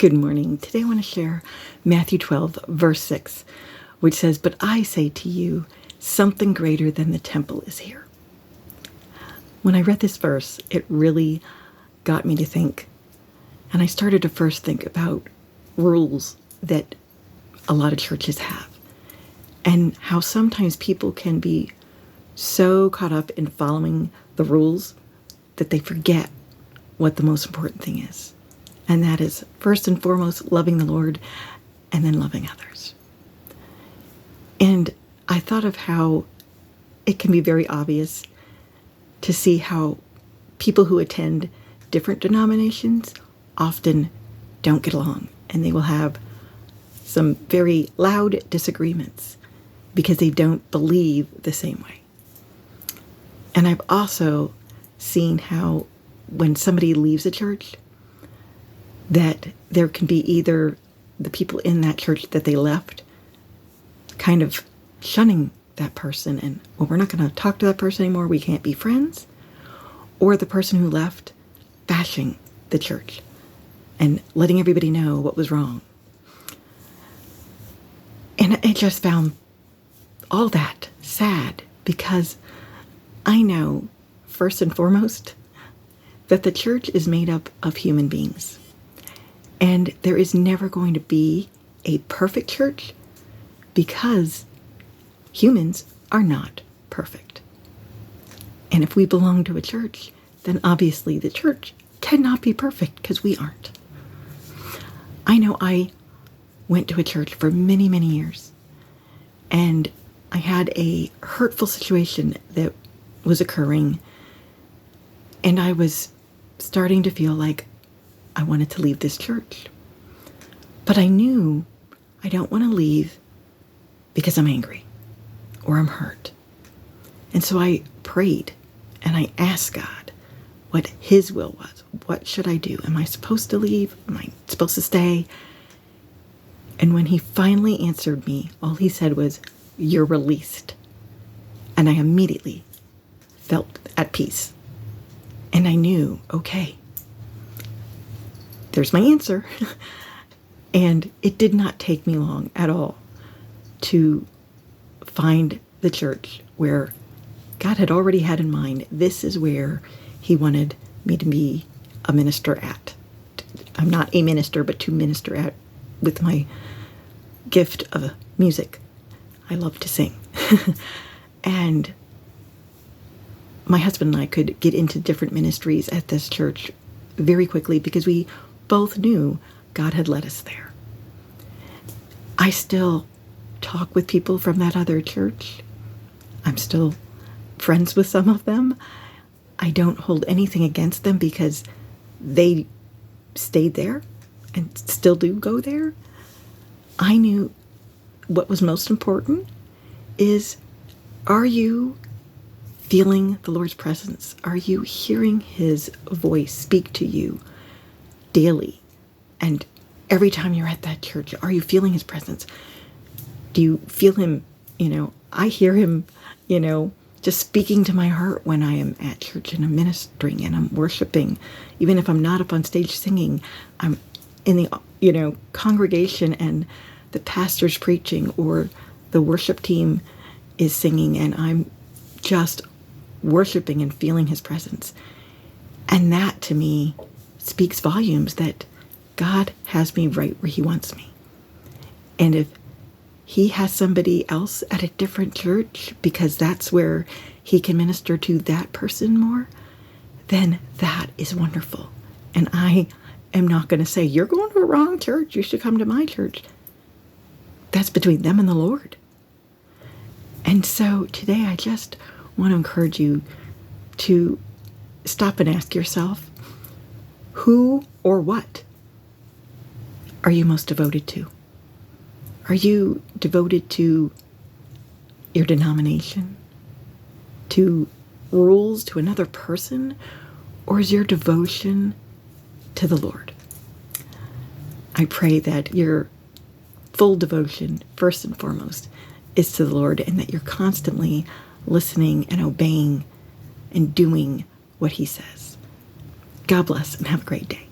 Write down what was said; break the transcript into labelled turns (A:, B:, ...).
A: Good morning. Today I want to share Matthew 12, verse 6, which says, "But I say to you, something greater than the temple is here." When I read this verse, it really got me to think. And I started to first think about rules that a lot of churches have, and how sometimes people can be so caught up in following the rules that they forget what the most important thing is. And that is, first and foremost, loving the Lord and then loving others. And I thought of how it can be very obvious to see how people who attend different denominations often don't get along, and they will have some very loud disagreements because they don't believe the same way. And I've also seen how when somebody leaves a church, that there can be either the people in that church that they left kind of shunning that person and, well, we're not going to talk to that person anymore, we can't be friends, or the person who left bashing the church and letting everybody know what was wrong. And I just found all that sad, because I know, first and foremost, that the church is made up of human beings. And there is never going to be a perfect church, because humans are not perfect. And if we belong to a church, then obviously the church cannot be perfect, because we aren't. I know I went to a church for many, many years, and I had a hurtful situation that was occurring, and I was starting to feel like I wanted to leave this church. But I knew I don't want to leave because I'm angry or I'm hurt. And so I prayed and I asked God what His will was. What should I do? Am I supposed to leave? Am I supposed to stay? And when He finally answered me, all He said was, "You're released." And I immediately felt at peace. And I knew, okay, there's my answer. And it did not take me long at all to find the church where God had already had in mind, this is where He wanted me to be a minister at. I'm not a minister, but to minister at with my gift of music. I love to sing. And my husband and I could get into different ministries at this church very quickly because we both knew God had led us there. I still talk with people from that other church. I'm still friends with some of them. I don't hold anything against them because they stayed there and still do go there. I knew what was most important is, are you feeling the Lord's presence? Are you hearing His voice speak to you daily? And every time you're at that church, are you feeling His presence? Do you feel Him, I hear Him, just speaking to my heart when I am at church and I'm ministering and I'm worshiping. Even if I'm not up on stage singing, I'm in the, congregation and the pastor's preaching or the worship team is singing and I'm just worshiping and feeling His presence. And that to me speaks volumes that God has me right where He wants me. And if He has somebody else at a different church because that's where He can minister to that person more, then that is wonderful. And I am not going to say, you're going to a wrong church, you should come to my church. That's between them and the Lord. And so today I just want to encourage you to stop and ask yourself, who or what are you most devoted to? Are you devoted to your denomination, to rules, to another person, or is your devotion to the Lord? I pray that your full devotion, first and foremost, is to the Lord, and that you're constantly listening and obeying and doing what He says. God bless and have a great day.